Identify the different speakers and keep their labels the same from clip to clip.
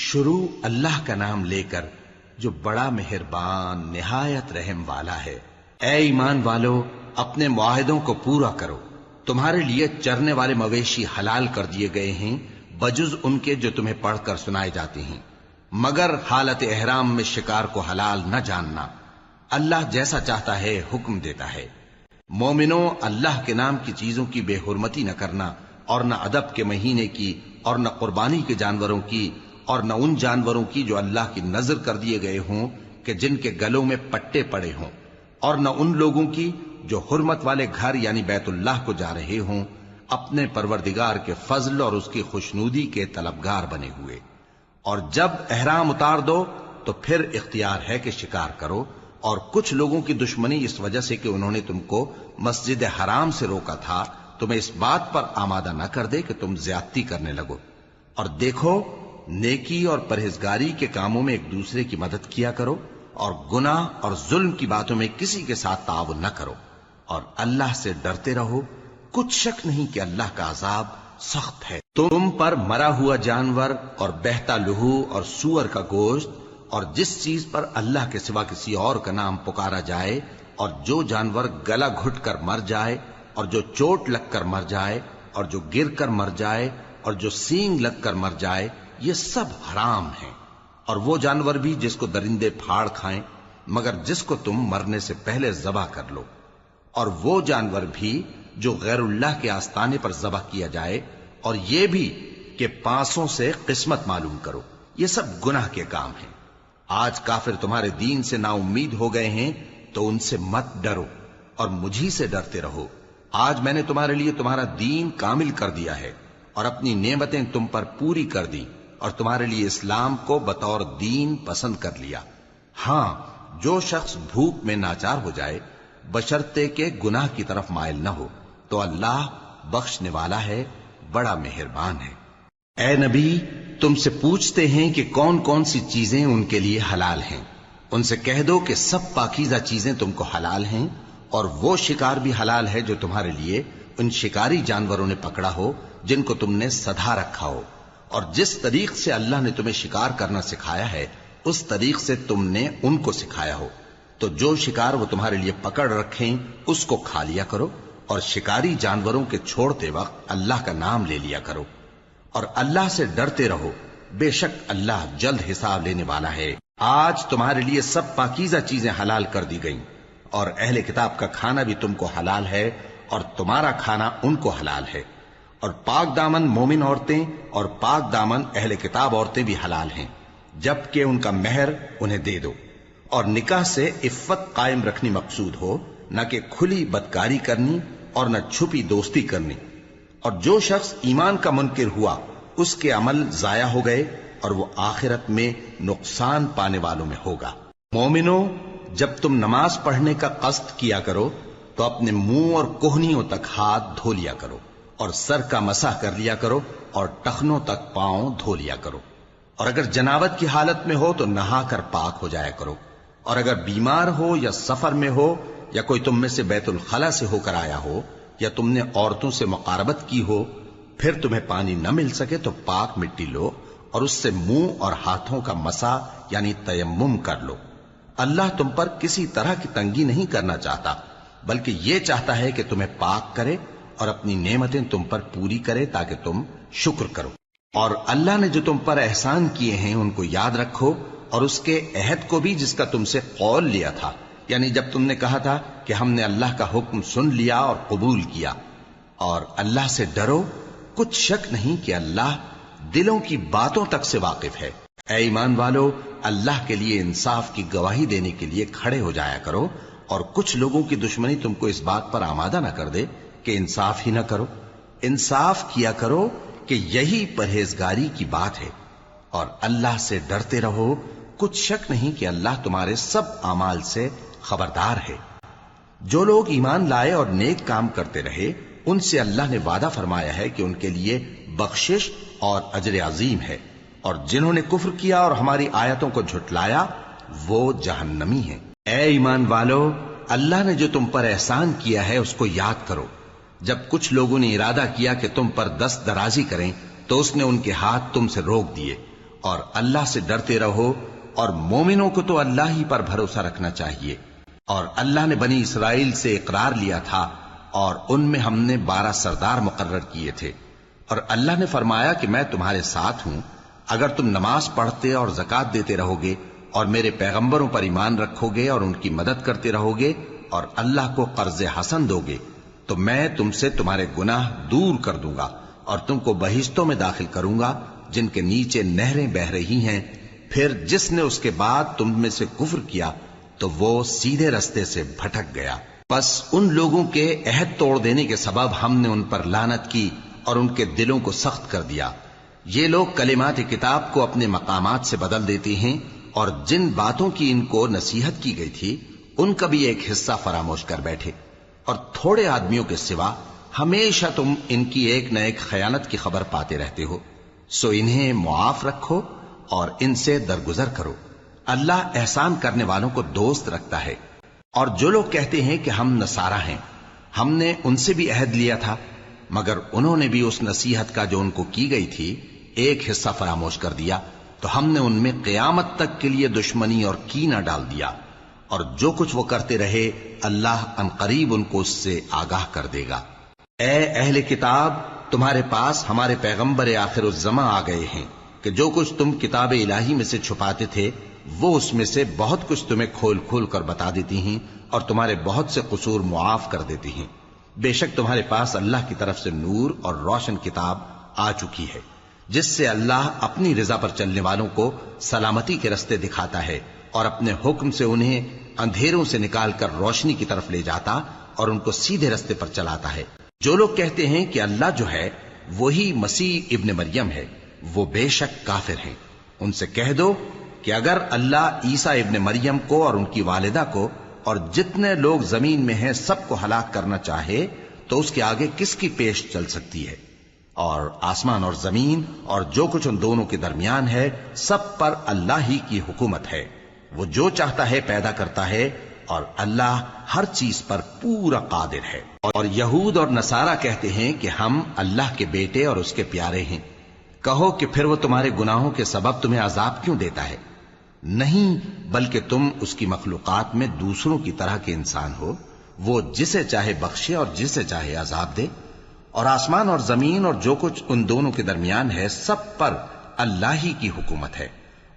Speaker 1: شروع اللہ کا نام لے کر جو بڑا مہربان نہایت رحم والا ہے۔ اے ایمان والو، اپنے معاہدوں کو پورا کرو۔ تمہارے لیے چرنے والے مویشی حلال کر دیے گئے ہیں بجز ان کے جو تمہیں پڑھ کر سنائے جاتے ہیں، مگر حالت احرام میں شکار کو حلال نہ جاننا۔ اللہ جیسا چاہتا ہے حکم دیتا ہے۔ مومنوں، اللہ کے نام کی چیزوں کی بے حرمتی نہ کرنا، اور نہ ادب کے مہینے کی، اور نہ قربانی کے جانوروں کی، اور نہ ان جانوروں کی جو اللہ کی نذر کر دیے گئے ہوں کہ جن کے گلوں میں پٹے پڑے ہوں، اور نہ ان لوگوں کی جو حرمت والے گھر یعنی بیت اللہ کو جا رہے ہوں، اپنے پروردگار کے فضل اور اس کی خوشنودی کے طلبگار بنے ہوئے۔ اور جب احرام اتار دو تو پھر اختیار ہے کہ شکار کرو، اور کچھ لوگوں کی دشمنی اس وجہ سے کہ انہوں نے تم کو مسجد حرام سے روکا تھا تمہیں اس بات پر آمادہ نہ کر دے کہ تم زیادتی کرنے لگو۔ اور دیکھو، نیکی اور پرہیزگاری کے کاموں میں ایک دوسرے کی مدد کیا کرو، اور گناہ اور ظلم کی باتوں میں کسی کے ساتھ تعاون نہ کرو، اور اللہ سے ڈرتے رہو۔ کچھ شک نہیں کہ اللہ کا عذاب سخت ہے۔ تم پر مرا ہوا جانور اور بہتا لہو اور سور کا گوشت اور جس چیز پر اللہ کے سوا کسی اور کا نام پکارا جائے، اور جو جانور گلا گھٹ کر مر جائے، اور جو چوٹ لگ کر مر جائے، اور جو گر کر مر جائے، اور جو سینگ لگ کر مر جائے، یہ سب حرام ہیں۔ اور وہ جانور بھی جس کو درندے پھاڑ کھائیں، مگر جس کو تم مرنے سے پہلے ذبح کر لو، اور وہ جانور بھی جو غیر اللہ کے آستانے پر ذبح کیا جائے، اور یہ بھی کہ پانسوں سے قسمت معلوم کرو، یہ سب گناہ کے کام ہیں۔ آج کافر تمہارے دین سے نا امید ہو گئے ہیں تو ان سے مت ڈرو اور مجھی سے ڈرتے رہو۔ آج میں نے تمہارے لیے تمہارا دین کامل کر دیا ہے اور اپنی نعمتیں تم پر پوری کر دی، اور تمہارے لیے اسلام کو بطور دین پسند کر لیا۔ ہاں، جو شخص بھوک میں ناچار ہو جائے بشرطے کہ گناہ کی طرف مائل نہ ہو تو اللہ بخشنے والا ہے، بڑا مہربان ہے۔ اے نبی، تم سے پوچھتے ہیں کہ کون کون سی چیزیں ان کے لیے حلال ہیں۔ ان سے کہہ دو کہ سب پاکیزہ چیزیں تم کو حلال ہیں، اور وہ شکار بھی حلال ہے جو تمہارے لیے ان شکاری جانوروں نے پکڑا ہو جن کو تم نے سدھا رکھا ہو، اور جس طریق سے اللہ نے تمہیں شکار کرنا سکھایا ہے اس طریق سے تم نے ان کو سکھایا ہو۔ تو جو شکار وہ تمہارے لیے پکڑ رکھیں اس کو کھا لیا کرو، اور شکاری جانوروں کے چھوڑتے وقت اللہ کا نام لے لیا کرو، اور اللہ سے ڈرتے رہو، بے شک اللہ جلد حساب لینے والا ہے۔ آج تمہارے لیے سب پاکیزہ چیزیں حلال کر دی گئیں، اور اہل کتاب کا کھانا بھی تم کو حلال ہے، اور تمہارا کھانا ان کو حلال ہے۔ اور پاک دامن مومن عورتیں اور پاک دامن اہل کتاب عورتیں بھی حلال ہیں، جبکہ ان کا مہر انہیں دے دو۔ اور نکاح سے عفت قائم رکھنی مقصود ہو، نہ کہ کھلی بدکاری کرنی اور نہ چھپی دوستی کرنی۔ اور جو شخص ایمان کا منکر ہوا اس کے عمل ضائع ہو گئے، اور وہ آخرت میں نقصان پانے والوں میں ہوگا۔ مومنوں، جب تم نماز پڑھنے کا قصد کیا کرو تو اپنے منہ اور کوہنیوں تک ہاتھ دھو لیا کرو، اور سر کا مسح کر لیا کرو، اور ٹخنوں تک پاؤں دھو لیا کرو۔ اور اگر جنابت کی حالت میں ہو تو نہا کر پاک ہو جایا کرو، اور اگر بیمار ہو یا سفر میں ہو، یا کوئی تم میں سے بیت الخلا سے ہو کر آیا ہو، یا تم نے عورتوں سے مقاربت کی ہو، پھر تمہیں پانی نہ مل سکے تو پاک مٹی لو اور اس سے منہ اور ہاتھوں کا مسح یعنی تیمم کر لو۔ اللہ تم پر کسی طرح کی تنگی نہیں کرنا چاہتا، بلکہ یہ چاہتا ہے کہ تمہیں پاک کرے اور اپنی نعمتیں تم پر پوری کرے تاکہ تم شکر کرو۔ اور اللہ نے جو تم پر احسان کیے ہیں ان کو یاد رکھو، اور اس کے عہد کو بھی جس کا تم سے قول لیا تھا، یعنی جب تم نے کہا تھا کہ ہم نے اللہ کا حکم سن لیا اور قبول کیا۔ اور اللہ سے ڈرو، کچھ شک نہیں کہ اللہ دلوں کی باتوں تک سے واقف ہے۔ اے ایمان والو، اللہ کے لیے انصاف کی گواہی دینے کے لیے کھڑے ہو جایا کرو، اور کچھ لوگوں کی دشمنی تم کو اس بات پر آمادہ نہ کر دے کہ انصاف ہی نہ کرو۔ انصاف کیا کرو کہ یہی پرہیزگاری کی بات ہے، اور اللہ سے ڈرتے رہو، کچھ شک نہیں کہ اللہ تمہارے سب اعمال سے خبردار ہے۔ جو لوگ ایمان لائے اور نیک کام کرتے رہے ان سے اللہ نے وعدہ فرمایا ہے کہ ان کے لیے بخشش اور اجر عظیم ہے، اور جنہوں نے کفر کیا اور ہماری آیتوں کو جھٹلایا وہ جہنمی ہیں۔ اے ایمان والو، اللہ نے جو تم پر احسان کیا ہے اس کو یاد کرو۔ جب کچھ لوگوں نے ارادہ کیا کہ تم پر دست درازی کریں تو اس نے ان کے ہاتھ تم سے روک دیے، اور اللہ سے ڈرتے رہو، اور مومنوں کو تو اللہ ہی پر بھروسہ رکھنا چاہیے۔ اور اللہ نے بنی اسرائیل سے اقرار لیا تھا، اور ان میں ہم نے 12 سردار مقرر کیے تھے، اور اللہ نے فرمایا کہ میں تمہارے ساتھ ہوں، اگر تم نماز پڑھتے اور زکوٰۃ دیتے رہو گے اور میرے پیغمبروں پر ایمان رکھو گے اور ان کی مدد کرتے رہو گے اور اللہ کو قرض حسن دو گے، تو میں تم سے تمہارے گناہ دور کر دوں گا اور تم کو بہشتوں میں داخل کروں گا جن کے نیچے نہریں بہ رہی ہیں۔ پھر جس نے اس کے بعد تم میں سے کفر کیا تو وہ سیدھے رستے سے بھٹک گیا۔ بس ان لوگوں کے عہد توڑ دینے کے سبب ہم نے ان پر لعنت کی اور ان کے دلوں کو سخت کر دیا۔ یہ لوگ کلمات کتاب کو اپنے مقامات سے بدل دیتے ہیں، اور جن باتوں کی ان کو نصیحت کی گئی تھی ان کا بھی ایک حصہ فراموش کر بیٹھے، اور تھوڑے آدمیوں کے سوا ہمیشہ تم ان کی ایک نہ ایک خیانت کی خبر پاتے رہتے ہو، سو انہیں معاف رکھو اور ان سے درگزر کرو۔ اللہ احسان کرنے والوں کو دوست رکھتا ہے۔ اور جو لوگ کہتے ہیں کہ ہم نصارہ ہیں، ہم نے ان سے بھی عہد لیا تھا، مگر انہوں نے بھی اس نصیحت کا جو ان کو کی گئی تھی ایک حصہ فراموش کر دیا، تو ہم نے ان میں قیامت تک کے لیے دشمنی اور کینہ ڈال دیا، اور جو کچھ وہ کرتے رہے اللہ عنقریب ان کو اس سے آگاہ کر دے گا۔ اے اہل کتاب، تمہارے پاس ہمارے پیغمبر آخر الزماں آ گئے ہیں کہ جو کچھ تم کتاب الہی میں سے چھپاتے تھے وہ اس میں سے بہت کچھ تمہیں کھول کھول کر بتا دیتی ہیں اور تمہارے بہت سے قصور معاف کر دیتی ہیں۔ بے شک تمہارے پاس اللہ کی طرف سے نور اور روشن کتاب آ چکی ہے، جس سے اللہ اپنی رضا پر چلنے والوں کو سلامتی کے رستے دکھاتا ہے اور اپنے حکم سے انہیں اندھیروں سے نکال کر روشنی کی طرف لے جاتا اور ان کو سیدھے رستے پر چلاتا ہے۔ جو لوگ کہتے ہیں کہ اللہ جو ہے وہی مسیح ابن مریم ہے، وہ بے شک کافر ہیں۔ ان سے کہہ دو کہ اگر اللہ عیسیٰ ابن مریم کو اور ان کی والدہ کو اور جتنے لوگ زمین میں ہیں سب کو ہلاک کرنا چاہے تو اس کے آگے کس کی پیش چل سکتی ہے؟ اور آسمان اور زمین اور جو کچھ ان دونوں کے درمیان ہے سب پر اللہ ہی کی حکومت ہے۔ وہ جو چاہتا ہے پیدا کرتا ہے، اور اللہ ہر چیز پر پورا قادر ہے۔ اور یہود اور نصارہ کہتے ہیں کہ ہم اللہ کے بیٹے اور اس کے پیارے ہیں۔ کہو کہ پھر وہ تمہارے گناہوں کے سبب تمہیں عذاب کیوں دیتا ہے؟ نہیں، بلکہ تم اس کی مخلوقات میں دوسروں کی طرح کے انسان ہو، وہ جسے چاہے بخشے اور جسے چاہے عذاب دے۔ اور آسمان اور زمین اور جو کچھ ان دونوں کے درمیان ہے سب پر اللہ ہی کی حکومت ہے،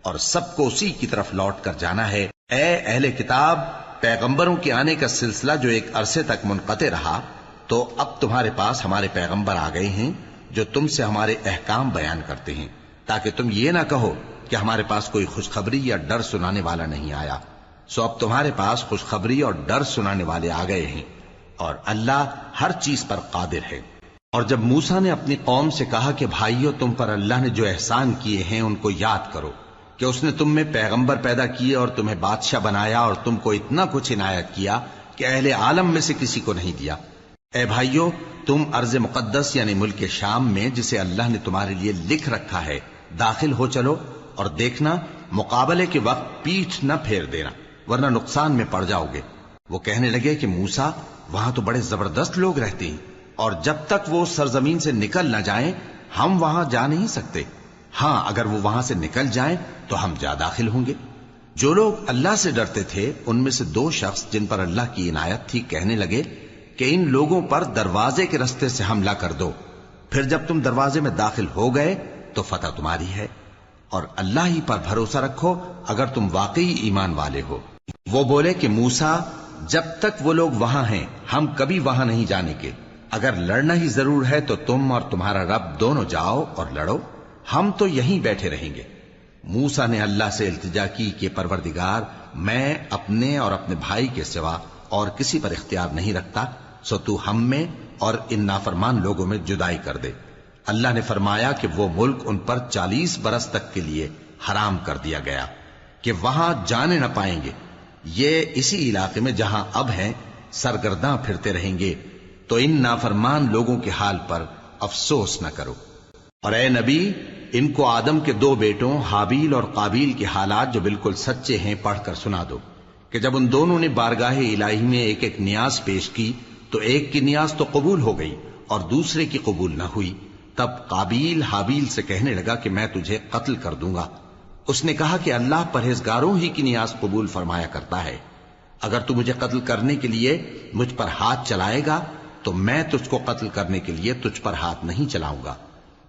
Speaker 1: اور سب کو اسی کی طرف لوٹ کر جانا ہے۔ اے اہل کتاب، پیغمبروں کے آنے کا سلسلہ جو ایک عرصے تک منقطع رہا، تو اب تمہارے پاس ہمارے پیغمبر آ گئے ہیں جو تم سے ہمارے احکام بیان کرتے ہیں، تاکہ تم یہ نہ کہو کہ ہمارے پاس کوئی خوشخبری یا ڈر سنانے والا نہیں آیا۔ سو اب تمہارے پاس خوشخبری اور ڈر سنانے والے آ گئے ہیں، اور اللہ ہر چیز پر قادر ہے۔ اور جب موسیٰ نے اپنی قوم سے کہا کہ بھائیو، تم پر اللہ نے جو احسان کیے ہیں ان کو یاد کرو، کہ اس نے تم میں پیغمبر پیدا کیے اور تمہیں بادشاہ بنایا اور تم کو اتنا کچھ عنایت کیا کہ اہل عالم میں سے کسی کو نہیں دیا۔ اے بھائیو، تم ارض مقدس یعنی ملک شام میں جسے اللہ نے تمہارے لیے لکھ رکھا ہے داخل ہو چلو، اور دیکھنا مقابلے کے وقت پیٹھ نہ پھیر دینا ورنہ نقصان میں پڑ جاؤ گے۔ وہ کہنے لگے کہ موسیٰ، وہاں تو بڑے زبردست لوگ رہتے ہیں، اور جب تک وہ سرزمین سے نکل نہ جائیں ہم وہاں جا نہیں سکتے۔ ہاں، اگر وہ وہاں سے نکل جائیں تو ہم جا داخل ہوں گے۔ جو لوگ اللہ سے ڈرتے تھے ان میں سے 2 شخص جن پر اللہ کی عنایت تھی کہنے لگے کہ ان لوگوں پر دروازے کے رستے سے حملہ کر دو، پھر جب تم دروازے میں داخل ہو گئے تو فتح تمہاری ہے، اور اللہ ہی پر بھروسہ رکھو اگر تم واقعی ایمان والے ہو۔ وہ بولے کہ موسیٰ، جب تک وہ لوگ وہاں ہیں ہم کبھی وہاں نہیں جانے کے، اگر لڑنا ہی ضرور ہے تو تم اور تمہارا رب دونوں جاؤ اور لڑو، ہم تو یہیں بیٹھے رہیں گے۔ موسیٰ نے اللہ سے التجا کی کہ پروردگار، میں اپنے اور اپنے بھائی کے سوا اور کسی پر اختیار نہیں رکھتا، سو تو ہم میں اور ان نافرمان لوگوں میں جدائی کر دے۔ اللہ نے فرمایا کہ وہ ملک ان پر 40 برس تک کے لیے حرام کر دیا گیا کہ وہاں جانے نہ پائیں گے۔ یہ اسی علاقے میں جہاں اب ہیں سرگرداں پھرتے رہیں گے، تو ان نافرمان لوگوں کے حال پر افسوس نہ کرو۔ اور اے نبی، ان کو آدم کے 2 بیٹوں حابیل اور قابیل کے حالات جو بالکل سچے ہیں پڑھ کر سنا دو، کہ جب ان دونوں نے بارگاہ الہی میں ایک ایک نیاز پیش کی تو ایک کی نیاز تو قبول ہو گئی اور دوسرے کی قبول نہ ہوئی، تب قابیل حابیل سے کہنے لگا کہ میں تجھے قتل کر دوں گا۔ اس نے کہا کہ اللہ پرہیزگاروں ہی کی نیاز قبول فرمایا کرتا ہے، اگر تو مجھے قتل کرنے کے لیے مجھ پر ہاتھ چلائے گا تو میں تجھ کو قتل کرنے کے لیے تجھ پر ہاتھ نہیں چلاؤں گا۔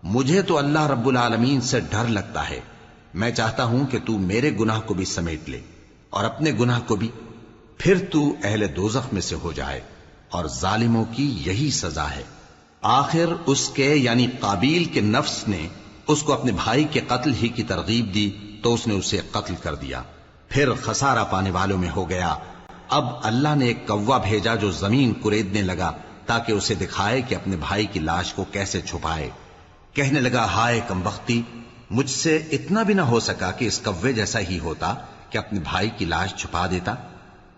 Speaker 1: مجھے تو اللہ رب العالمین سے ڈر لگتا ہے، میں چاہتا ہوں کہ تو میرے گناہ کو بھی سمیٹ لے اور اپنے گناہ کو بھی، پھر تو اہل دوزخ میں سے ہو جائے، اور ظالموں کی یہی سزا ہے۔ آخر اس کے یعنی قابیل کے نفس نے اس کو اپنے بھائی کے قتل ہی کی ترغیب دی تو اس نے اسے قتل کر دیا، پھر خسارہ پانے والوں میں ہو گیا۔ اب اللہ نے ایک کوا بھیجا جو زمین کریدنے لگا تاکہ اسے دکھائے کہ اپنے بھائی کی لاش کو کیسے چھپائے۔ کہنے لگا، ہائے کمبختی، مجھ سے اتنا بھی نہ ہو سکا کہ اس کوے جیسا ہی ہوتا کہ اپنے بھائی کی لاش چھپا دیتا۔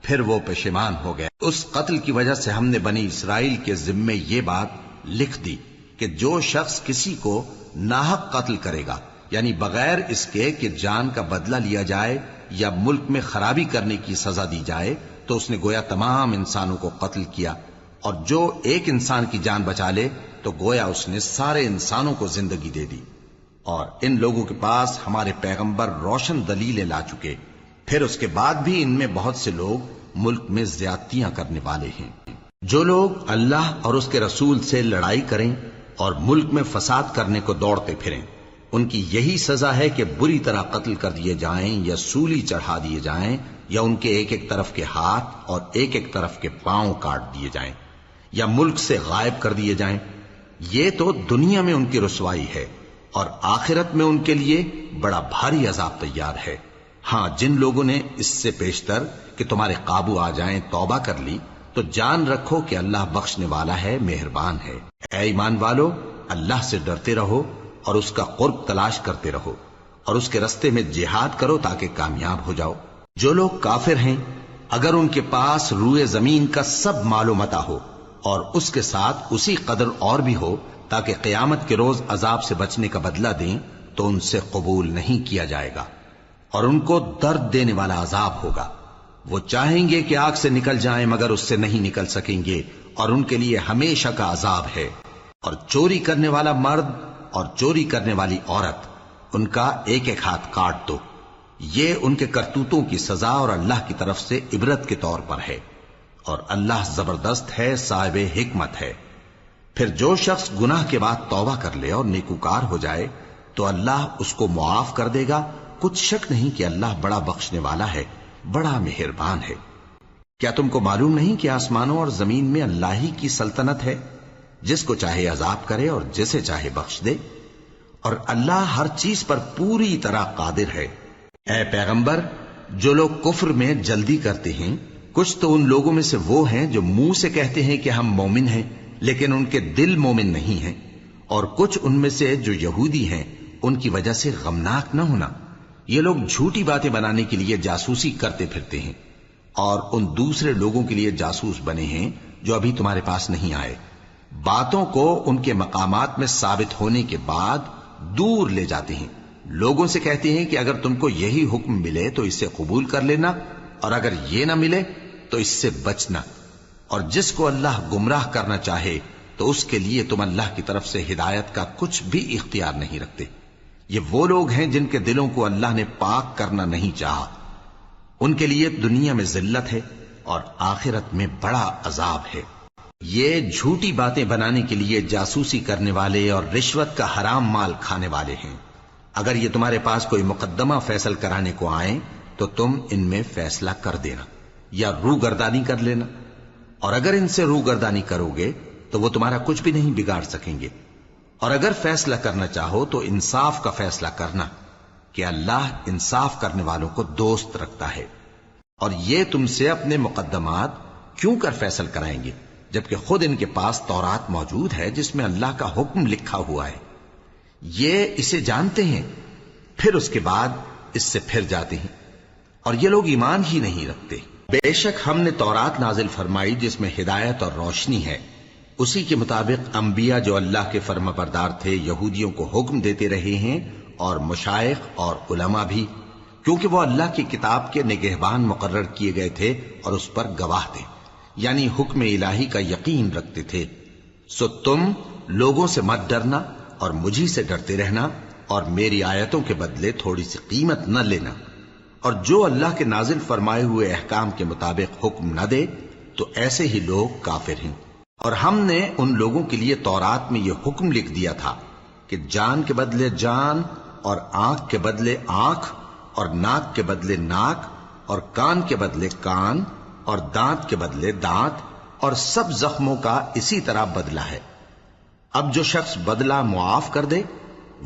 Speaker 1: پھر وہ پشیمان ہو گیا۔ اس قتل کی وجہ سے ہم نے بنی اسرائیل کے ذمے یہ بات لکھ دی کہ جو شخص کسی کو ناحق قتل کرے گا، یعنی بغیر اس کے کہ جان کا بدلہ لیا جائے یا ملک میں خرابی کرنے کی سزا دی جائے، تو اس نے گویا تمام انسانوں کو قتل کیا، اور جو ایک انسان کی جان بچا لے تو گویا اس نے سارے انسانوں کو زندگی دے دی۔ اور ان لوگوں کے پاس ہمارے پیغمبر روشن دلیلیں لا چکے، پھر اس کے بعد بھی ان میں بہت سے لوگ ملک میں زیادتیاں کرنے والے ہیں۔ جو لوگ اللہ اور اس کے رسول سے لڑائی کریں اور ملک میں فساد کرنے کو دوڑتے پھریں، ان کی یہی سزا ہے کہ بری طرح قتل کر دیے جائیں یا سولی چڑھا دیے جائیں، یا ان کے ایک ایک طرف کے ہاتھ اور ایک ایک طرف کے پاؤں کاٹ دیے جائیں، یا ملک سے غائب کر دیے جائیں۔ یہ تو دنیا میں ان کی رسوائی ہے، اور آخرت میں ان کے لیے بڑا بھاری عذاب تیار ہے۔ ہاں، جن لوگوں نے اس سے پیشتر کہ تمہارے قابو آ جائیں توبہ کر لی تو جان رکھو کہ اللہ بخشنے والا ہے، مہربان ہے۔ اے ایمان والو، اللہ سے ڈرتے رہو اور اس کا قرب تلاش کرتے رہو، اور اس کے رستے میں جہاد کرو تاکہ کامیاب ہو جاؤ۔ جو لوگ کافر ہیں، اگر ان کے پاس روئے زمین کا سب مال و متاع ہو اور اس کے ساتھ اسی قدر اور بھی ہو تاکہ قیامت کے روز عذاب سے بچنے کا بدلہ دیں، تو ان سے قبول نہیں کیا جائے گا، اور ان کو درد دینے والا عذاب ہوگا۔ وہ چاہیں گے کہ آگ سے نکل جائیں مگر اس سے نہیں نکل سکیں گے، اور ان کے لیے ہمیشہ کا عذاب ہے۔ اور چوری کرنے والا مرد اور چوری کرنے والی عورت، ان کا ایک ایک ہاتھ کاٹ دو۔ یہ ان کے کرتوتوں کی سزا اور اللہ کی طرف سے عبرت کے طور پر ہے، اور اللہ زبردست ہے، صاحب حکمت ہے۔ پھر جو شخص گناہ کے بعد توبہ کر لے اور نیکوکار ہو جائے تو اللہ اس کو معاف کر دے گا۔ کچھ شک نہیں کہ اللہ بڑا بخشنے والا ہے، بڑا مہربان ہے۔ کیا تم کو معلوم نہیں کہ آسمانوں اور زمین میں اللہ ہی کی سلطنت ہے، جس کو چاہے عذاب کرے اور جسے چاہے بخش دے، اور اللہ ہر چیز پر پوری طرح قادر ہے۔ اے پیغمبر، جو لوگ کفر میں جلدی کرتے ہیں، کچھ تو ان لوگوں میں سے وہ ہیں جو منہ سے کہتے ہیں کہ ہم مومن ہیں لیکن ان کے دل مومن نہیں ہیں، اور کچھ ان میں سے جو یہودی ہیں، ان کی وجہ سے غمناک نہ ہونا۔ یہ لوگ جھوٹی باتیں بنانے کے لیے جاسوسی کرتے پھرتے ہیں، اور ان دوسرے لوگوں کے لیے جاسوس بنے ہیں جو ابھی تمہارے پاس نہیں آئے۔ باتوں کو ان کے مقامات میں ثابت ہونے کے بعد دور لے جاتے ہیں، لوگوں سے کہتے ہیں کہ اگر تم کو یہی حکم ملے تو اسے قبول کر لینا، اور اگر یہ نہ ملے تو اس سے بچنا، اور جس کو اللہ گمراہ کرنا چاہے تو اس کے لیے تم اللہ کی طرف سے ہدایت کا کچھ بھی اختیار نہیں رکھتے۔ یہ وہ لوگ ہیں جن کے دلوں کو اللہ نے پاک کرنا نہیں چاہا، ان کے لیے دنیا میں ذلت ہے اور آخرت میں بڑا عذاب ہے۔ یہ جھوٹی باتیں بنانے کے لیے جاسوسی کرنے والے اور رشوت کا حرام مال کھانے والے ہیں۔ اگر یہ تمہارے پاس کوئی مقدمہ فیصل کرانے کو آئیں تو تم ان میں فیصلہ کر دینا یا روگردانی کر لینا، اور اگر ان سے روگردانی کرو گے تو وہ تمہارا کچھ بھی نہیں بگاڑ سکیں گے، اور اگر فیصلہ کرنا چاہو تو انصاف کا فیصلہ کرنا کہ اللہ انصاف کرنے والوں کو دوست رکھتا ہے۔ اور یہ تم سے اپنے مقدمات کیوں کر فیصل کرائیں گے جبکہ خود ان کے پاس تورات موجود ہے جس میں اللہ کا حکم لکھا ہوا ہے۔ یہ اسے جانتے ہیں، پھر اس کے بعد اس سے پھر جاتے ہیں، اور یہ لوگ ایمان ہی نہیں رکھتے۔ بے شک ہم نے تورات نازل فرمائی جس میں ہدایت اور روشنی ہے، اسی کے مطابق انبیاء جو اللہ کے فرما بردار تھے یہودیوں کو حکم دیتے رہے ہیں، اور مشائخ اور علماء بھی، کیونکہ وہ اللہ کی کتاب کے نگہبان مقرر کیے گئے تھے اور اس پر گواہ تھے، یعنی حکم الہی کا یقین رکھتے تھے۔ سو تم لوگوں سے مت ڈرنا اور مجھی سے ڈرتے رہنا اور میری آیتوں کے بدلے تھوڑی سی قیمت نہ لینا، اور جو اللہ کے نازل فرمائے ہوئے احکام کے مطابق حکم نہ دے تو ایسے ہی لوگ کافر ہیں۔ اور ہم نے ان لوگوں کے لیے تورات میں یہ حکم لکھ دیا تھا کہ جان کے بدلے جان، اور آنکھ کے بدلے آنکھ، اور ناک کے بدلے ناک، اور کان کے بدلے کان، اور دانت کے بدلے دانت، اور سب زخموں کا اسی طرح بدلہ ہے۔ اب جو شخص بدلہ معاف کر دے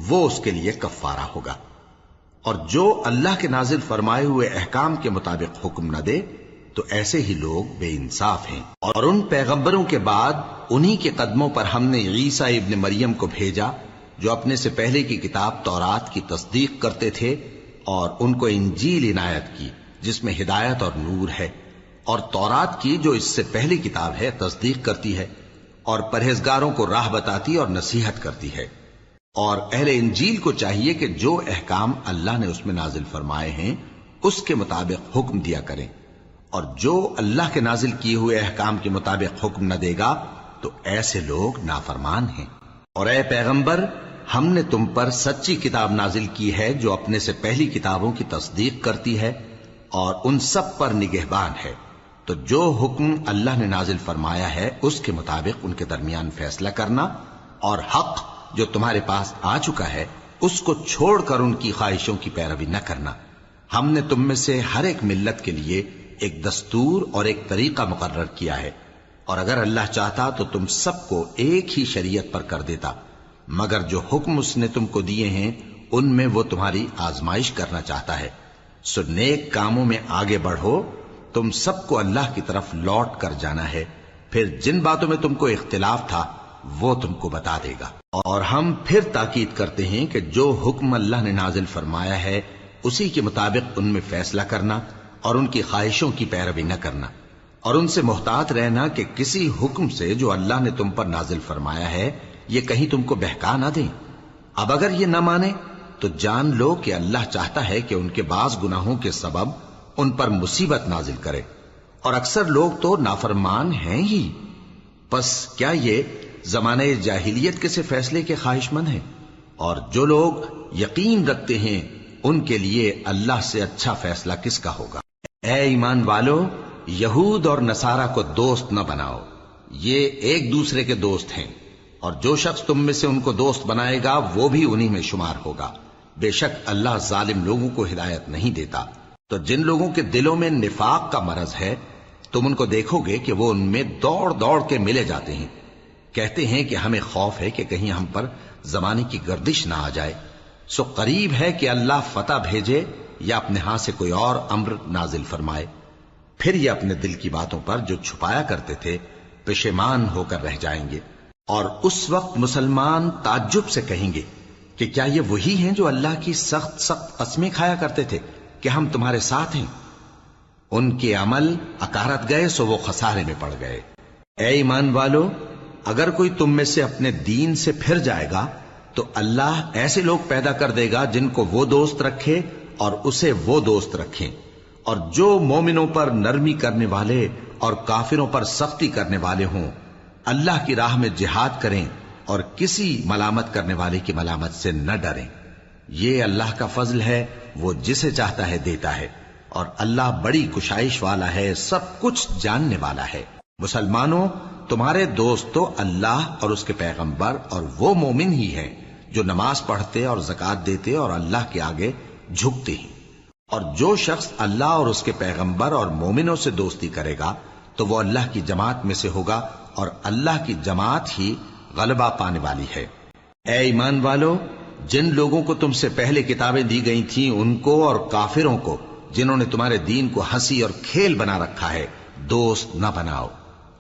Speaker 1: وہ اس کے لیے کفارہ ہوگا، اور جو اللہ کے نازل فرمائے ہوئے احکام کے مطابق حکم نہ دے تو ایسے ہی لوگ بے انصاف ہیں۔ اور ان پیغمبروں کے بعد انہی کے قدموں پر ہم نے عیسیٰ ابن مریم کو بھیجا جو اپنے سے پہلے کی کتاب تورات کی تصدیق کرتے تھے، اور ان کو انجیل عنایت کی جس میں ہدایت اور نور ہے، اور تورات کی جو اس سے پہلی کتاب ہے تصدیق کرتی ہے اور پرہیزگاروں کو راہ بتاتی اور نصیحت کرتی ہے۔ اور اہل انجیل کو چاہیے کہ جو احکام اللہ نے اس میں نازل فرمائے ہیں اس کے مطابق حکم دیا کریں، اور جو اللہ کے نازل کیے ہوئے احکام کے مطابق حکم نہ دے گا تو ایسے لوگ نافرمان ہیں۔ اور اے پیغمبر، ہم نے تم پر سچی کتاب نازل کی ہے جو اپنے سے پہلی کتابوں کی تصدیق کرتی ہے اور ان سب پر نگہبان ہے، تو جو حکم اللہ نے نازل فرمایا ہے اس کے مطابق ان کے درمیان فیصلہ کرنا، اور حق جو تمہارے پاس آ چکا ہے اس کو چھوڑ کر ان کی خواہشوں کی پیروی نہ کرنا۔ ہم نے تم میں سے ہر ایک ملت کے لیے ایک دستور اور ایک طریقہ مقرر کیا ہے، اور اگر اللہ چاہتا تو تم سب کو ایک ہی شریعت پر کر دیتا، مگر جو حکم اس نے تم کو دیے ہیں ان میں وہ تمہاری آزمائش کرنا چاہتا ہے۔ سو نیک کاموں میں آگے بڑھو، تم سب کو اللہ کی طرف لوٹ کر جانا ہے، پھر جن باتوں میں تم کو اختلاف تھا وہ تم کو بتا دے گا۔ اور ہم پھر تاکید کرتے ہیں کہ جو حکم اللہ نے نازل فرمایا ہے اسی کے مطابق ان میں فیصلہ کرنا اور ان کی خواہشوں کی پیروی نہ کرنا، اور ان سے محتاط رہنا کہ کسی حکم سے جو اللہ نے تم پر نازل فرمایا ہے یہ کہیں تم کو بہکا نہ دیں۔ اب اگر یہ نہ مانے تو جان لو کہ اللہ چاہتا ہے کہ ان کے بعض گناہوں کے سبب ان پر مصیبت نازل کرے، اور اکثر لوگ تو نافرمان ہیں ہی۔ پس کیا یہ زمانہ جاہلیت کے سے فیصلے کے خواہش مند ہیں؟ اور جو لوگ یقین رکھتے ہیں ان کے لیے اللہ سے اچھا فیصلہ کس کا ہوگا؟ اے ایمان والو، یہود اور نصارہ کو دوست نہ بناؤ، یہ ایک دوسرے کے دوست ہیں، اور جو شخص تم میں سے ان کو دوست بنائے گا وہ بھی انہی میں شمار ہوگا۔ بے شک اللہ ظالم لوگوں کو ہدایت نہیں دیتا۔ تو جن لوگوں کے دلوں میں نفاق کا مرض ہے تم ان کو دیکھو گے کہ وہ ان میں دوڑ دوڑ کے ملے جاتے ہیں، کہتے ہیں کہ ہمیں خوف ہے کہ کہیں ہم پر زمانے کی گردش نہ آ جائے۔ سو قریب ہے کہ اللہ فتح بھیجے یا اپنے ہاں سے کوئی اور امر نازل فرمائے، پھر یہ اپنے دل کی باتوں پر جو چھپایا کرتے تھے پشیمان ہو کر رہ جائیں گے۔ اور اس وقت مسلمان تعجب سے کہیں گے کہ کیا یہ وہی ہیں جو اللہ کی سخت سخت قسمیں کھایا کرتے تھے کہ ہم تمہارے ساتھ ہیں؟ ان کے عمل اکارت گئے سو وہ خسارے میں پڑ گئے۔ اے ایمان والو، اگر کوئی تم میں سے اپنے دین سے پھر جائے گا تو اللہ ایسے لوگ پیدا کر دے گا جن کو وہ دوست رکھے اور اسے وہ دوست رکھیں، اور جو مومنوں پر نرمی کرنے والے اور کافروں پر سختی کرنے والے ہوں، اللہ کی راہ میں جہاد کریں اور کسی ملامت کرنے والے کی ملامت سے نہ ڈریں۔ یہ اللہ کا فضل ہے، وہ جسے چاہتا ہے دیتا ہے، اور اللہ بڑی کشائش والا ہے، سب کچھ جاننے والا ہے۔ مسلمانوں، تمہارے دوست تو اللہ اور اس کے پیغمبر اور وہ مومن ہی ہیں جو نماز پڑھتے اور زکوٰۃ دیتے اور اللہ کے آگے جھکتے ہیں۔ اور جو شخص اللہ اور اس کے پیغمبر اور مومنوں سے دوستی کرے گا تو وہ اللہ کی جماعت میں سے ہوگا، اور اللہ کی جماعت ہی غلبہ پانے والی ہے۔ اے ایمان والو، جن لوگوں کو تم سے پہلے کتابیں دی گئی تھیں ان کو اور کافروں کو جنہوں نے تمہارے دین کو ہنسی اور کھیل بنا رکھا ہے دوست نہ بناؤ،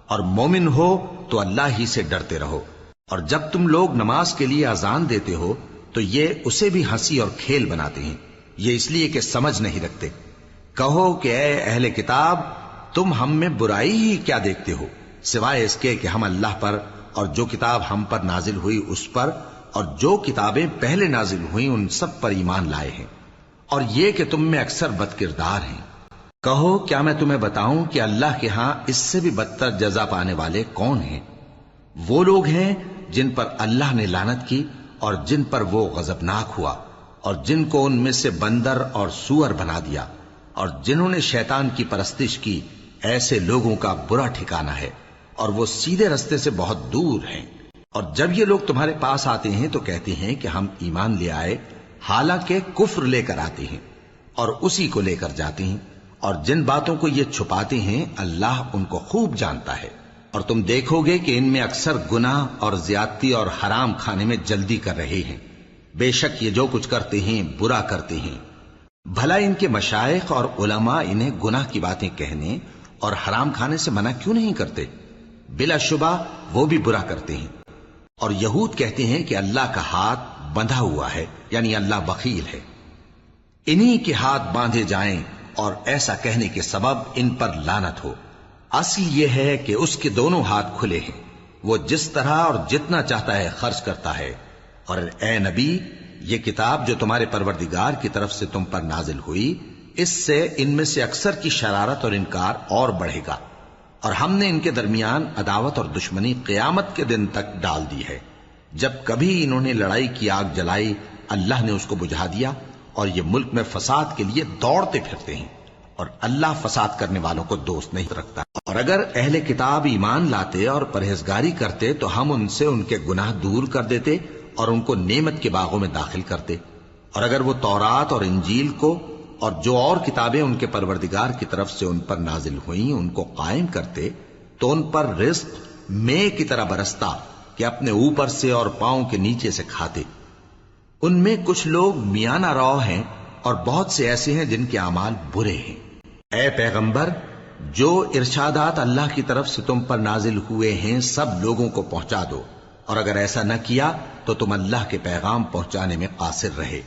Speaker 1: اور مومن ہو تو اللہ ہی سے ڈرتے رہو۔ اور جب تم لوگ نماز کے لیے اذان دیتے ہو تو یہ اسے بھی ہنسی اور کھیل بناتے ہیں، یہ اس لیے کہ سمجھ نہیں رکھتے۔ کہو کہ اے اہل کتاب، تم ہم میں برائی ہی کیا دیکھتے ہو سوائے اس کے کہ ہم اللہ پر اور جو کتاب ہم پر نازل ہوئی اس پر اور جو کتابیں پہلے نازل ہوئیں ان سب پر ایمان لائے ہیں، اور یہ کہ تم میں اکثر بد کردار ہیں۔ کہو کیا میں تمہیں بتاؤں کہ اللہ کے ہاں اس سے بھی بدتر جزا پانے والے کون ہیں؟ وہ لوگ ہیں جن پر اللہ نے لعنت کی اور جن پر وہ غضبناک ہوا، اور جن کو ان میں سے بندر اور سور بنا دیا، اور جنہوں نے شیطان کی پرستش کی، ایسے لوگوں کا برا ٹھکانہ ہے، اور وہ سیدھے رستے سے بہت دور ہیں۔ اور جب یہ لوگ تمہارے پاس آتے ہیں تو کہتے ہیں کہ ہم ایمان لے آئے، حالانکہ کفر لے کر آتے ہیں اور اسی کو لے کر جاتے ہیں، اور جن باتوں کو یہ چھپاتے ہیں اللہ ان کو خوب جانتا ہے۔ اور تم دیکھو گے کہ ان میں اکثر گناہ اور زیادتی اور حرام کھانے میں جلدی کر رہے ہیں، بے شک یہ جو کچھ کرتے ہیں برا کرتے ہیں۔ بھلا ان کے مشائخ اور علماء انہیں گناہ کی باتیں کہنے اور حرام کھانے سے منع کیوں نہیں کرتے؟ بلا شبہ وہ بھی برا کرتے ہیں۔ اور یہود کہتے ہیں کہ اللہ کا ہاتھ بندھا ہوا ہے، یعنی اللہ بخیل ہے، انہی کے ہاتھ باندھے جائیں، اور ایسا کہنے کے سبب ان پر لعنت ہو۔ اصل یہ ہے کہ اس کے دونوں ہاتھ کھلے ہیں، وہ جس طرح اور جتنا چاہتا ہے خرچ کرتا ہے۔ اور اے نبی، یہ کتاب جو تمہارے پروردگار کی طرف سے تم پر نازل ہوئی، اس سے ان میں سے اکثر کی شرارت اور انکار اور بڑھے گا، اور ہم نے ان کے درمیان عداوت اور دشمنی قیامت کے دن تک ڈال دی ہے۔ جب کبھی انہوں نے لڑائی کی آگ جلائی، اللہ نے اس کو بجھا دیا، اور یہ ملک میں فساد کے لیے دوڑتے پھرتے ہیں، اور اللہ فساد کرنے والوں کو دوست نہیں رکھتا۔ اور اگر اہل کتاب ایمان لاتے اور پرہیزگاری کرتے تو ہم ان سے ان کے گناہ دور کر دیتے اور ان کو نعمت کے باغوں میں داخل کرتے۔ اور اگر وہ تورات اور انجیل کو اور جو اور کتابیں ان کے پروردگار کی طرف سے ان پر نازل ہوئیں ان کو قائم کرتے تو ان پر رزق مے کی طرح برستا کہ اپنے اوپر سے اور پاؤں کے نیچے سے کھاتے۔ ان میں کچھ لوگ میانہ رو ہیں اور بہت سے ایسے ہیں جن کے اعمال برے ہیں۔ اے پیغمبر، جو ارشادات اللہ کی طرف سے تم پر نازل ہوئے ہیں سب لوگوں کو پہنچا دو، اور اگر ایسا نہ کیا تو تم اللہ کے پیغام پہنچانے میں قاصر رہے،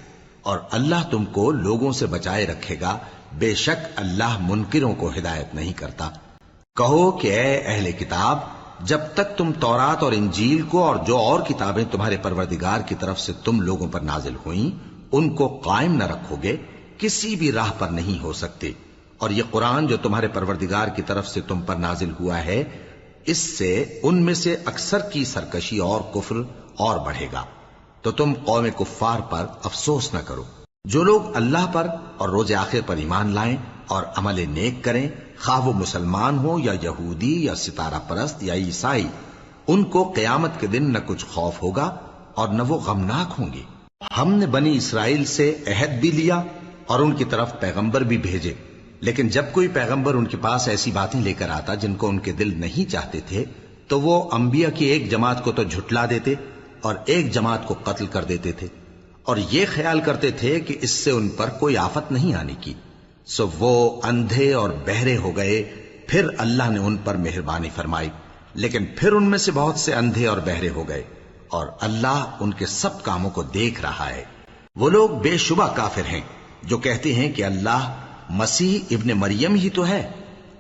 Speaker 1: اور اللہ تم کو لوگوں سے بچائے رکھے گا، بے شک اللہ منکروں کو ہدایت نہیں کرتا۔ کہو کہ اے اہل کتاب، جب تک تم تورات اور انجیل کو اور جو اور کتابیں تمہارے پروردگار کی طرف سے تم لوگوں پر نازل ہوئیں ان کو قائم نہ رکھو گے، کسی بھی راہ پر نہیں ہو سکتے۔ اور یہ قرآن جو تمہارے پروردگار کی طرف سے تم پر نازل ہوا ہے، اس سے ان میں سے اکثر کی سرکشی اور کفر اور بڑھے گا، تو تم قوم کفار پر افسوس نہ کرو۔ جو لوگ اللہ پر اور روز آخر پر ایمان لائیں اور عمل نیک کریں، خواہ وہ مسلمان ہو یا یہودی یا ستارہ پرست یا عیسائی، ان کو قیامت کے دن نہ کچھ خوف ہوگا اور نہ وہ غمناک ہوں گے۔ ہم نے بنی اسرائیل سے عہد بھی لیا اور ان کی طرف پیغمبر بھی بھیجے، لیکن جب کوئی پیغمبر ان کے پاس ایسی باتیں لے کر آتا جن کو ان کے دل نہیں چاہتے تھے تو وہ انبیاء کی ایک جماعت کو تو جھٹلا دیتے اور ایک جماعت کو قتل کر دیتے تھے، اور یہ خیال کرتے تھے کہ اس سے ان پر کوئی آفت نہیں آنے کی، سو وہ اندھے اور بہرے ہو گئے۔ پھر اللہ نے ان پر مہربانی فرمائی، لیکن پھر ان میں سے بہت سے اندھے اور بہرے ہو گئے، اور اللہ ان کے سب کاموں کو دیکھ رہا ہے۔ وہ لوگ بے شبہ کافر ہیں جو کہتے ہیں کہ اللہ مسیح ابن مریم ہی تو ہے،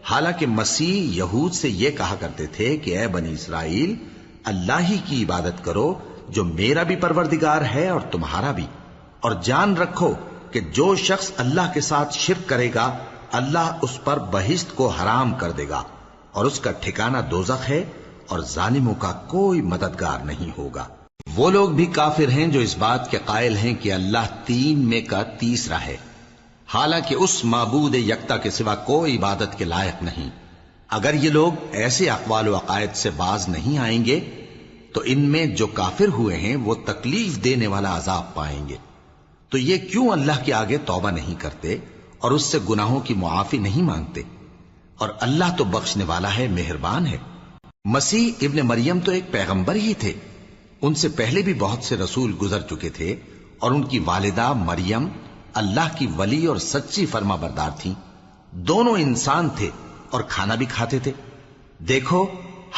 Speaker 1: حالانکہ مسیح یہود سے یہ کہا کرتے تھے کہ اے بنی اسرائیل، اللہ ہی کی عبادت کرو جو میرا بھی پروردگار ہے اور تمہارا بھی، اور جان رکھو کہ جو شخص اللہ کے ساتھ شرک کرے گا اللہ اس پر بہشت کو حرام کر دے گا، اور اس کا ٹھکانہ دوزخ ہے، اور ظالموں کا کوئی مددگار نہیں ہوگا۔ وہ لوگ بھی کافر ہیں جو اس بات کے قائل ہیں کہ اللہ تین میں کا تیسرا ہے، حالانکہ اس معبود یکتا کے سوا کوئی عبادت کے لائق نہیں۔ اگر یہ لوگ ایسے اقوال و عقائد سے باز نہیں آئیں گے تو ان میں جو کافر ہوئے ہیں وہ تکلیف دینے والا عذاب پائیں گے۔ تو یہ کیوں اللہ کے آگے توبہ نہیں کرتے اور اس سے گناہوں کی معافی نہیں مانگتے؟ اور اللہ تو بخشنے والا ہے، مہربان ہے۔ مسیح ابن مریم تو ایک پیغمبر ہی تھے، ان سے پہلے بھی بہت سے رسول گزر چکے تھے، اور ان کی والدہ مریم اللہ کی ولی اور سچی فرما بردار تھیں، دونوں انسان تھے اور کھانا بھی کھاتے تھے۔ دیکھو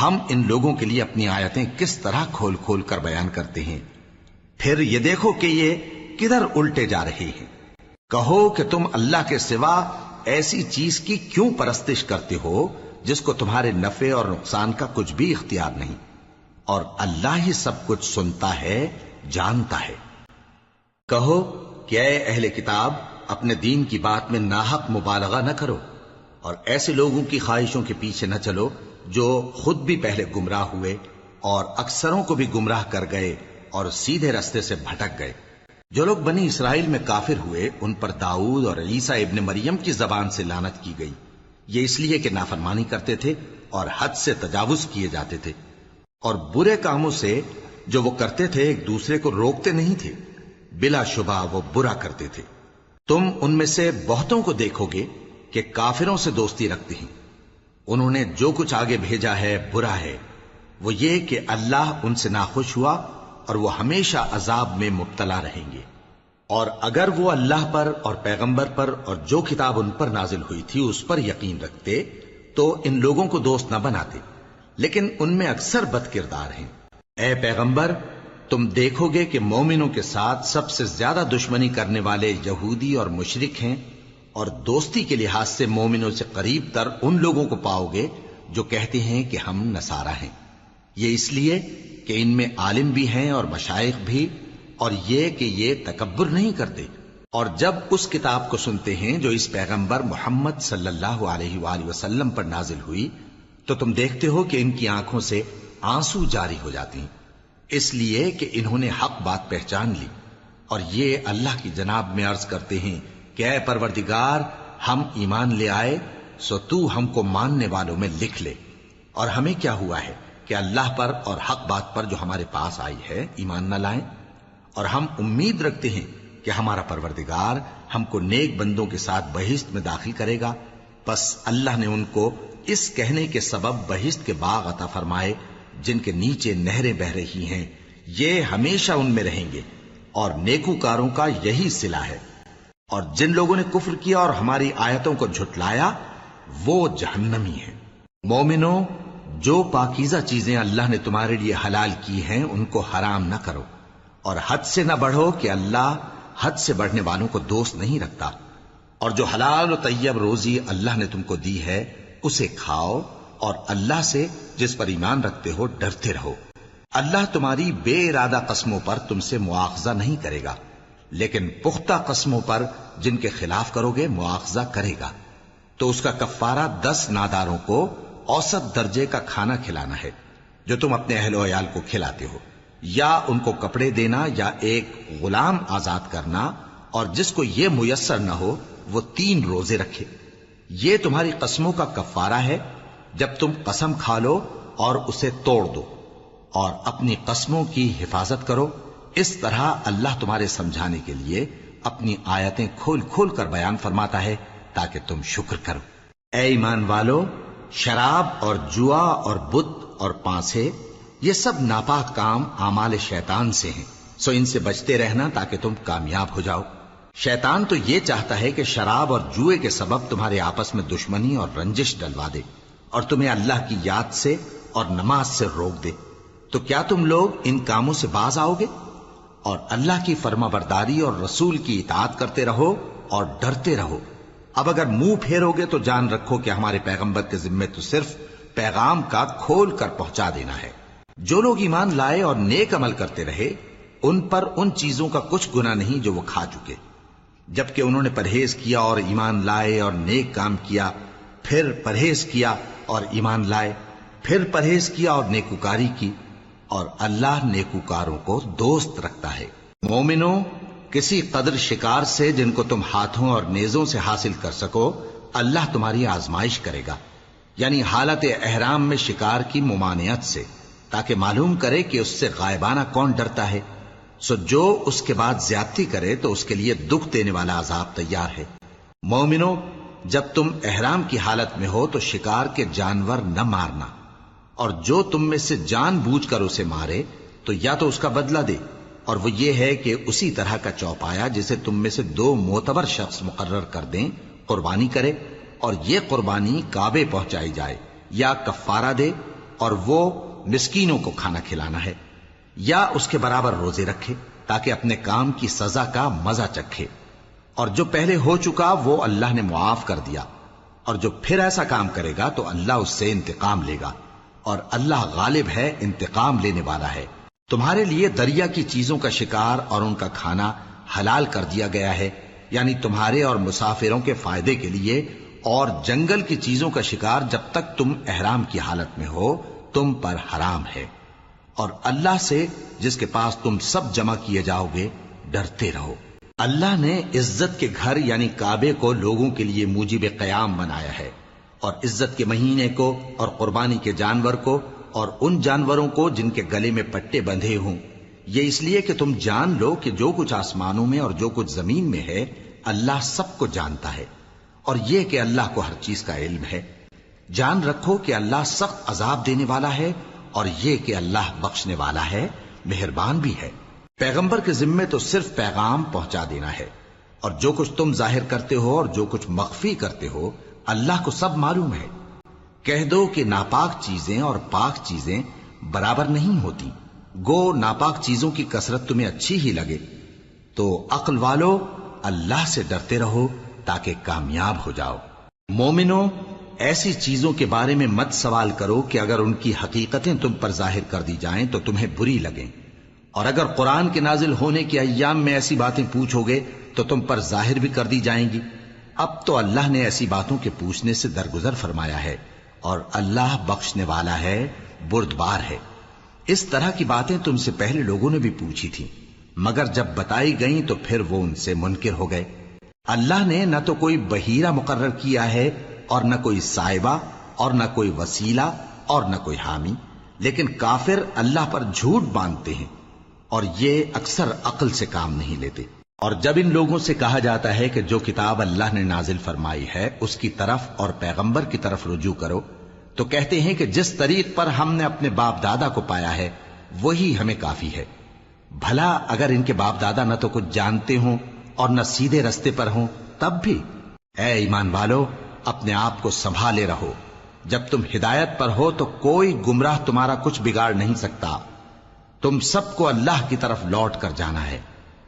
Speaker 1: ہم ان لوگوں کے لیے اپنی آیتیں کس طرح کھول کھول کر بیان کرتے ہیں، پھر یہ دیکھو کہ یہ کدھر الٹے جا رہے ہیں۔ کہو کہ تم اللہ کے سوا ایسی چیز کی کیوں پرستش کرتے ہو جس کو تمہارے نفع اور نقصان کا کچھ بھی اختیار نہیں، اور اللہ ہی سب کچھ سنتا ہے، جانتا ہے۔ کہو کہ اے اہل کتاب، اپنے دین کی بات میں ناحق مبالغہ نہ کرو، اور ایسے لوگوں کی خواہشوں کے پیچھے نہ چلو جو خود بھی پہلے گمراہ ہوئے اور اکثروں کو بھی گمراہ کر گئے، اور سیدھے رستے سے بھٹک گئے۔ جو لوگ بنی اسرائیل میں کافر ہوئے ان پر داؤد اور عیسیٰ ابن مریم کی زبان سے لعنت کی گئی، یہ اس لیے کہ نافرمانی کرتے تھے اور حد سے تجاوز کیے جاتے تھے، اور برے کاموں سے جو وہ کرتے تھے ایک دوسرے کو روکتے نہیں تھے، بلا شبہ وہ برا کرتے تھے۔ تم ان میں سے بہتوں کو دیکھو گے کہ کافروں سے دوستی رکھتے ہیں، انہوں نے جو کچھ آگے بھیجا ہے برا ہے، وہ یہ کہ اللہ ان سے ناخوش ہوا اور وہ ہمیشہ عذاب میں مبتلا رہیں گے۔ اور اگر وہ اللہ پر اور پیغمبر پر اور جو کتاب ان پر نازل ہوئی تھی اس پر یقین رکھتے تو ان لوگوں کو دوست نہ بناتے، لیکن ان میں اکثر بد کردار ہیں۔ اے پیغمبر، تم دیکھو گے کہ مومنوں کے ساتھ سب سے زیادہ دشمنی کرنے والے یہودی اور مشرک ہیں، اور دوستی کے لحاظ سے مومنوں سے قریب تر ان لوگوں کو پاؤ گے جو کہتے ہیں کہ ہم نصارہ ہیں، یہ اس لیے کہ ان میں عالم بھی ہیں اور مشائخ بھی، اور یہ کہ یہ تکبر نہیں کرتے۔ اور جب اس کتاب کو سنتے ہیں جو اس پیغمبر محمد صلی اللہ علیہ وآلہ وسلم پر نازل ہوئی تو تم دیکھتے ہو کہ ان کی آنکھوں سے آنسو جاری ہو جاتی ہیں، اس لیے کہ انہوں نے حق بات پہچان لی، اور یہ اللہ کی جناب میں عرض کرتے ہیں کہ اے پروردگار، ہم ایمان لے آئے سو تو ہم کو ماننے والوں میں لکھ لے، اور ہمیں کیا ہوا ہے کہ اللہ پر اور حق بات پر جو ہمارے پاس آئی ہے ایمان نہ لائیں، اور ہم امید رکھتے ہیں کہ ہمارا پروردگار ہم کو نیک بندوں کے ساتھ بہشت میں داخل کرے گا۔ پس اللہ نے ان کو اس کہنے کے سبب بہشت کے باغ عطا فرمائے جن کے نیچے نہریں بہ رہی ہیں، یہ ہمیشہ ان میں رہیں گے، اور نیکوکاروں کا یہی صلہ ہے۔ اور جن لوگوں نے کفر کیا اور ہماری آیتوں کو جھٹلایا وہ جہنمی ہیں۔ مومنوں، جو پاکیزہ چیزیں اللہ نے تمہارے لیے حلال کی ہیں ان کو حرام نہ کرو، اور حد سے نہ بڑھو کہ اللہ حد سے بڑھنے والوں کو دوست نہیں رکھتا، اور جو حلال و طیب روزی اللہ نے تم کو دی ہے اسے کھاؤ، اور اللہ سے جس پر ایمان رکھتے ہو ڈرتے رہو۔ اللہ تمہاری بے ارادہ قسموں پر تم سے مواخذہ نہیں کرے گا، لیکن پختہ قسموں پر جن کے خلاف کرو گے مواخذہ کرے گا۔ تو اس کا کفارہ 10 ناداروں کو اوسط درجے کا کھانا کھلانا ہے جو تم اپنے اہل و عیال کو کھلاتے ہو، یا ان کو کپڑے دینا یا ایک غلام آزاد کرنا، اور جس کو یہ میسر نہ ہو وہ 3 روزے رکھے۔ یہ تمہاری قسموں کا کفارہ ہے جب تم قسم کھا لو اور اسے توڑ دو، اور اپنی قسموں کی حفاظت کرو۔ اس طرح اللہ تمہارے سمجھانے کے لیے اپنی آیتیں کھول کھول کر بیان فرماتا ہے تاکہ تم شکر کرو۔ اے ایمان والو، شراب اور جوا اور بت اور پانسے یہ سب ناپاک کام اعمال شیطان سے ہیں، سو ان سے بچتے رہنا تاکہ تم کامیاب ہو جاؤ۔ شیطان تو یہ چاہتا ہے کہ شراب اور جوئے کے سبب تمہارے آپس میں دشمنی اور رنجش ڈلوا دے، اور تمہیں اللہ کی یاد سے اور نماز سے روک دے۔ تو کیا تم لوگ ان کاموں سے باز آؤ گے؟ اور اللہ کی فرما برداری اور رسول کی اطاعت کرتے رہو اور ڈرتے رہو۔ اب اگر منہ پھیرو گے تو جان رکھو کہ ہمارے پیغمبر کے ذمے تو صرف پیغام کا کھول کر پہنچا دینا ہے۔ جو لوگ ایمان لائے اور نیک عمل کرتے رہے ان پر ان چیزوں کا کچھ گناہ نہیں جو وہ کھا چکے، جبکہ انہوں نے پرہیز کیا اور ایمان لائے اور نیک کام کیا، پھر پرہیز کیا اور ایمان لائے، پھر پرہیز کیا اور نیکوکاری کی، اور اللہ نیکوکاروں کو دوست رکھتا ہے۔ مومنوں، کسی قدر شکار سے جن کو تم ہاتھوں اور نیزوں سے حاصل کر سکو اللہ تمہاری آزمائش کرے گا، یعنی حالت احرام میں شکار کی ممانعت سے، تاکہ معلوم کرے کہ اس سے غائبانہ کون ڈرتا ہے، سو جو اس کے بعد زیادتی کرے تو اس کے لیے دکھ دینے والا عذاب تیار ہے۔ مومنوں، جب تم احرام کی حالت میں ہو تو شکار کے جانور نہ مارنا، اور جو تم میں سے جان بوجھ کر اسے مارے تو یا تو اس کا بدلہ دے، اور وہ یہ ہے کہ اسی طرح کا چوپایا جسے تم میں سے 2 معتبر شخص مقرر کر دیں قربانی کرے، اور یہ قربانی کعبے پہنچائی جائے، یا کفارہ دے اور وہ مسکینوں کو کھانا کھلانا ہے، یا اس کے برابر روزے رکھے تاکہ اپنے کام کی سزا کا مزہ چکھے، اور جو پہلے ہو چکا وہ اللہ نے معاف کر دیا، اور جو پھر ایسا کام کرے گا تو اللہ اس سے انتقام لے گا، اور اللہ غالب ہے، انتقام لینے والا ہے۔ تمہارے لیے دریا کی چیزوں کا شکار اور ان کا کھانا حلال کر دیا گیا ہے، یعنی تمہارے اور مسافروں کے فائدے کے لیے، اور جنگل کی چیزوں کا شکار جب تک تم احرام کی حالت میں ہو تم پر حرام ہے۔ اور اللہ سے جس کے پاس تم سب جمع کیے جاؤ گے ڈرتے رہو۔ اللہ نے عزت کے گھر یعنی کعبے کو لوگوں کے لیے موجب قیام بنایا ہے، اور عزت کے مہینے کو اور قربانی کے جانور کو اور ان جانوروں کو جن کے گلے میں پٹے بندھے ہوں، یہ اس لیے کہ تم جان لو کہ جو کچھ آسمانوں میں اور جو کچھ زمین میں ہے اللہ سب کو جانتا ہے، اور یہ کہ اللہ کو ہر چیز کا علم ہے۔ جان رکھو کہ اللہ سخت عذاب دینے والا ہے، اور یہ کہ اللہ بخشنے والا ہے، مہربان بھی ہے۔ پیغمبر کے ذمے تو صرف پیغام پہنچا دینا ہے، اور جو کچھ تم ظاہر کرتے ہو اور جو کچھ مخفی کرتے ہو اللہ کو سب معلوم ہے۔ کہہ دو کہ ناپاک چیزیں اور پاک چیزیں برابر نہیں ہوتی، گو ناپاک چیزوں کی کثرت تمہیں اچھی ہی لگے، تو عقل والو اللہ سے ڈرتے رہو تاکہ کامیاب ہو جاؤ۔ مومنو، ایسی چیزوں کے بارے میں مت سوال کرو کہ اگر ان کی حقیقتیں تم پر ظاہر کر دی جائیں تو تمہیں بری لگیں، اور اگر قرآن کے نازل ہونے کے ایام میں ایسی باتیں پوچھو گے تو تم پر ظاہر بھی کر دی جائیں گی۔ اب تو اللہ نے ایسی باتوں کے پوچھنے سے درگزر فرمایا ہے، اور اللہ بخشنے والا ہے، بردبار ہے۔ اس طرح کی باتیں تم سے پہلے لوگوں نے بھی پوچھی تھی، مگر جب بتائی گئیں تو پھر وہ ان سے منکر ہو گئے۔ اللہ نے نہ تو کوئی بحیرہ مقرر کیا ہے اور نہ کوئی سائبہ اور نہ کوئی وسیلہ اور نہ کوئی حامی، لیکن کافر اللہ پر جھوٹ باندھتے ہیں اور یہ اکثر عقل سے کام نہیں لیتے۔ اور جب ان لوگوں سے کہا جاتا ہے کہ جو کتاب اللہ نے نازل فرمائی ہے اس کی طرف اور پیغمبر کی طرف رجوع کرو، تو کہتے ہیں کہ جس طریق پر ہم نے اپنے باپ دادا کو پایا ہے وہی ہمیں کافی ہے۔ بھلا اگر ان کے باپ دادا نہ تو کچھ جانتے ہوں اور نہ سیدھے رستے پر ہوں تب بھی؟ اے ایمان والو، اپنے آپ کو سنبھالے رہو، جب تم ہدایت پر ہو تو کوئی گمراہ تمہارا کچھ بگاڑ نہیں سکتا۔ تم سب کو اللہ کی طرف لوٹ کر جانا ہے،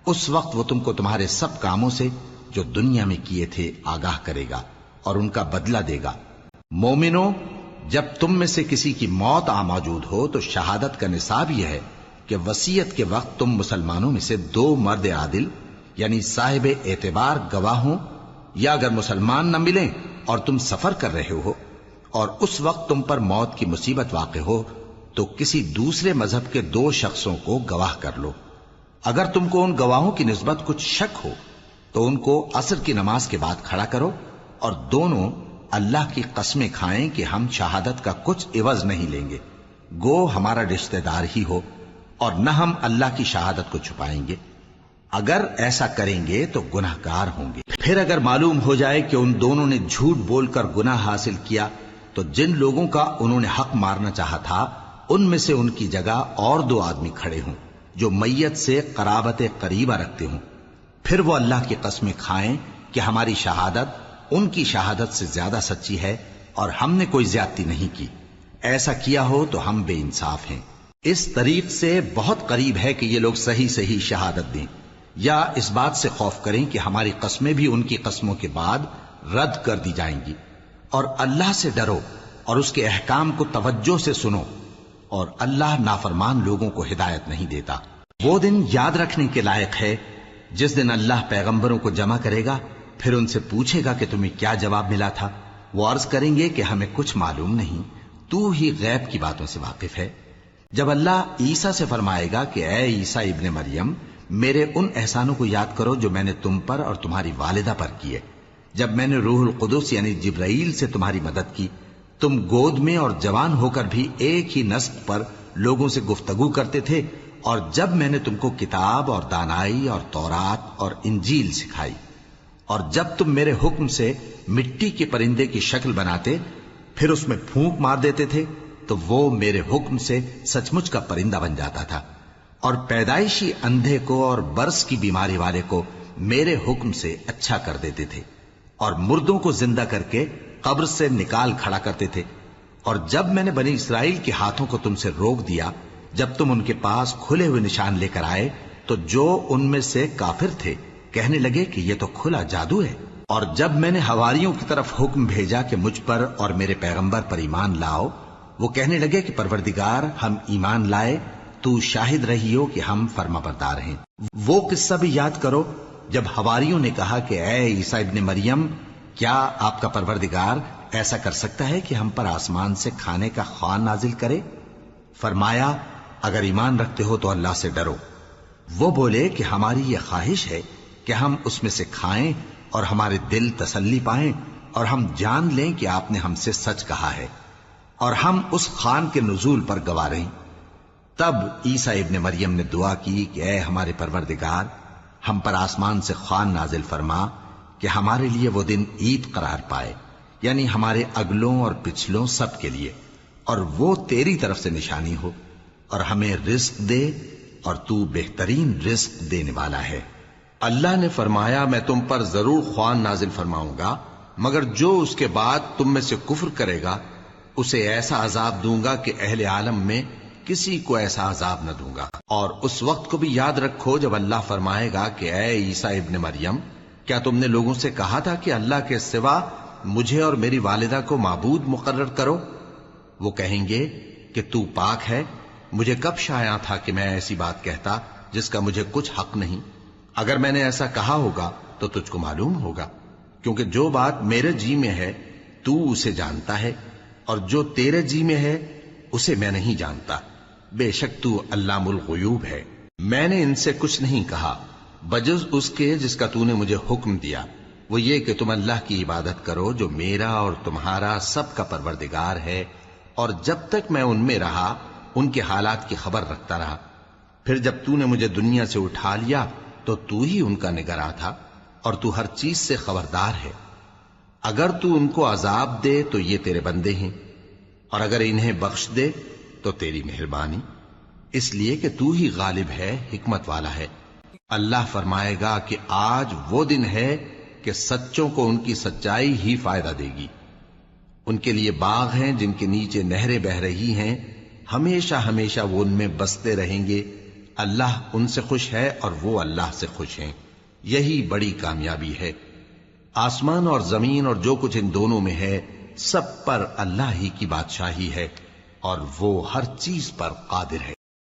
Speaker 1: اس وقت وہ تم کو تمہارے سب کاموں سے جو دنیا میں کیے تھے آگاہ کرے گا اور ان کا بدلہ دے گا۔ مومنو، جب تم میں سے کسی کی موت آ موجود ہو تو شہادت کا نصاب یہ ہے کہ وصیت کے وقت تم مسلمانوں میں سے 2 مرد عادل یعنی صاحب اعتبار گواہ ہوں، یا اگر مسلمان نہ ملیں اور تم سفر کر رہے ہو اور اس وقت تم پر موت کی مصیبت واقع ہو تو کسی دوسرے مذہب کے 2 شخصوں کو گواہ کر لو۔ اگر تم کو ان گواہوں کی نسبت کچھ شک ہو تو ان کو عصر کی نماز کے بعد کھڑا کرو، اور دونوں اللہ کی قسمیں کھائیں کہ ہم شہادت کا کچھ عوض نہیں لیں گے، گو ہمارا رشتہ دار ہی ہو، اور نہ ہم اللہ کی شہادت کو چھپائیں گے۔ اگر ایسا کریں گے تو گناہ گار ہوں گے۔ پھر اگر معلوم ہو جائے کہ ان دونوں نے جھوٹ بول کر گناہ حاصل کیا تو جن لوگوں کا انہوں نے حق مارنا چاہا تھا ان میں سے ان کی جگہ اور 2 آدمی کھڑے ہوں جو میت سے قرابت قریبہ رکھتے ہوں، پھر وہ اللہ کی قسمیں کھائیں کہ ہماری شہادت ان کی شہادت سے زیادہ سچی ہے اور ہم نے کوئی زیادتی نہیں کی۔ ایسا کیا ہو تو ہم بے انصاف ہیں۔ اس طریق سے بہت قریب ہے کہ یہ لوگ صحیح صحیح شہادت دیں، یا اس بات سے خوف کریں کہ ہماری قسمیں بھی ان کی قسموں کے بعد رد کر دی جائیں گی۔ اور اللہ سے ڈرو اور اس کے احکام کو توجہ سے سنو، اور اللہ نافرمان لوگوں کو ہدایت نہیں دیتا۔ وہ دن یاد رکھنے کے لائق ہے جس دن اللہ پیغمبروں کو جمع کرے گا، پھر ان سے پوچھے گا کہ تمہیں کیا جواب ملا تھا۔ وہ عرض کریں گے کہ ہمیں کچھ معلوم نہیں، تو ہی غیب کی باتوں سے واقف ہے۔ جب اللہ عیسیٰ سے فرمائے گا کہ اے عیسیٰ ابن مریم، میرے ان احسانوں کو یاد کرو جو میں نے تم پر اور تمہاری والدہ پر کیے، جب میں نے روح القدس یعنی جبرائیل سے تمہاری مدد کی، تم گود میں اور جوان ہو کر بھی ایک ہی نسق پر لوگوں سے گفتگو کرتے تھے، اور جب میں نے تم کو کتاب اور دانائی اور تورات اور انجیل سکھائی، اور جب تم میرے حکم سے مٹی کے پرندے کی شکل بناتے پھر اس میں پھونک مار دیتے تھے تو وہ میرے حکم سے سچ مچ کا پرندہ بن جاتا تھا، اور پیدائشی اندھے کو اور برس کی بیماری والے کو میرے حکم سے اچھا کر دیتے تھے، اور مردوں کو زندہ کر کے قبر سے نکال کھڑا کرتے تھے۔ اور جب میں نے بنی اسرائیل کے ہاتھوں کو تم سے روک دیا جب تم ان کے پاس کھلے ہوئے نشان لے کر آئے، تو جو ان میں سے کافر تھے کہنے لگے کہ یہ تو کھلا جادو ہے۔ اور جب میں نے حواریوں کی طرف حکم بھیجا کہ مجھ پر اور میرے پیغمبر پر ایمان لاؤ، وہ کہنے لگے کہ پروردگار، ہم ایمان لائے، تو شاہد رہی ہو کہ ہم فرما بردار ہیں۔ وہ قصہ بھی یاد کرو جب حواریوں نے کہا کہ اے عیسیٰ ابن مریم، کیا آپ کا پروردگار ایسا کر سکتا ہے کہ ہم پر آسمان سے کھانے کا خوان نازل کرے؟ فرمایا، اگر ایمان رکھتے ہو تو اللہ سے ڈرو۔ وہ بولے کہ ہماری یہ خواہش ہے کہ ہم اس میں سے کھائیں اور ہمارے دل تسلی پائیں اور ہم جان لیں کہ آپ نے ہم سے سچ کہا ہے اور ہم اس خوان کے نزول پر گواہ رہیں۔ تب عیسیٰ ابن مریم نے دعا کی کہ اے ہمارے پروردگار، ہم پر آسمان سے خوان نازل فرما کہ ہمارے لیے وہ دن عید قرار پائے، یعنی ہمارے اگلوں اور پچھلوں سب کے لیے، اور وہ تیری طرف سے نشانی ہو، اور ہمیں رزق دے اور تو بہترین رزق دینے والا ہے۔ اللہ نے فرمایا میں تم پر ضرور خوان نازل فرماؤں گا، مگر جو اس کے بعد تم میں سے کفر کرے گا اسے ایسا عذاب دوں گا کہ اہل عالم میں کسی کو ایسا عذاب نہ دوں گا۔ اور اس وقت کو بھی یاد رکھو جب اللہ فرمائے گا کہ اے عیسیٰ ابن مریم، کیا تم نے لوگوں سے کہا تھا کہ اللہ کے سوا مجھے اور میری والدہ کو معبود مقرر کرو؟ وہ کہیں گے کہ تو پاک ہے، مجھے کب شایع تھا کہ میں ایسی بات کہتا جس کا مجھے کچھ حق نہیں۔ اگر میں نے ایسا کہا ہوگا تو تجھ کو معلوم ہوگا، کیونکہ جو بات میرے جی میں ہے تو اسے جانتا ہے، اور جو تیرے جی میں ہے اسے میں نہیں جانتا۔ بے شک تو علام الغیوب ہے۔ میں نے ان سے کچھ نہیں کہا بجز اس کے جس کا تو نے مجھے حکم دیا، وہ یہ کہ تم اللہ کی عبادت کرو جو میرا اور تمہارا سب کا پروردگار ہے، اور جب تک میں ان میں رہا ان کے حالات کی خبر رکھتا رہا۔ پھر جب تو نے مجھے دنیا سے اٹھا لیا تو تو ہی ان کا نگراں تھا، اور تو ہر چیز سے خبردار ہے۔ اگر تو ان کو عذاب دے تو یہ تیرے بندے ہیں، اور اگر انہیں بخش دے تو تیری مہربانی، اس لیے کہ تو ہی غالب ہے، حکمت والا ہے۔ اللہ فرمائے گا کہ آج وہ دن ہے کہ سچوں کو ان کی سچائی ہی فائدہ دے گی۔ ان کے لیے باغ ہیں جن کے نیچے نہریں بہ رہی ہیں، ہمیشہ ہمیشہ وہ ان میں بستے رہیں گے۔ اللہ ان سے خوش ہے اور وہ اللہ سے خوش ہیں، یہی بڑی کامیابی ہے۔ آسمان اور زمین اور جو کچھ ان دونوں میں ہے سب پر اللہ ہی کی بادشاہی ہے، اور وہ ہر چیز پر قادر ہے۔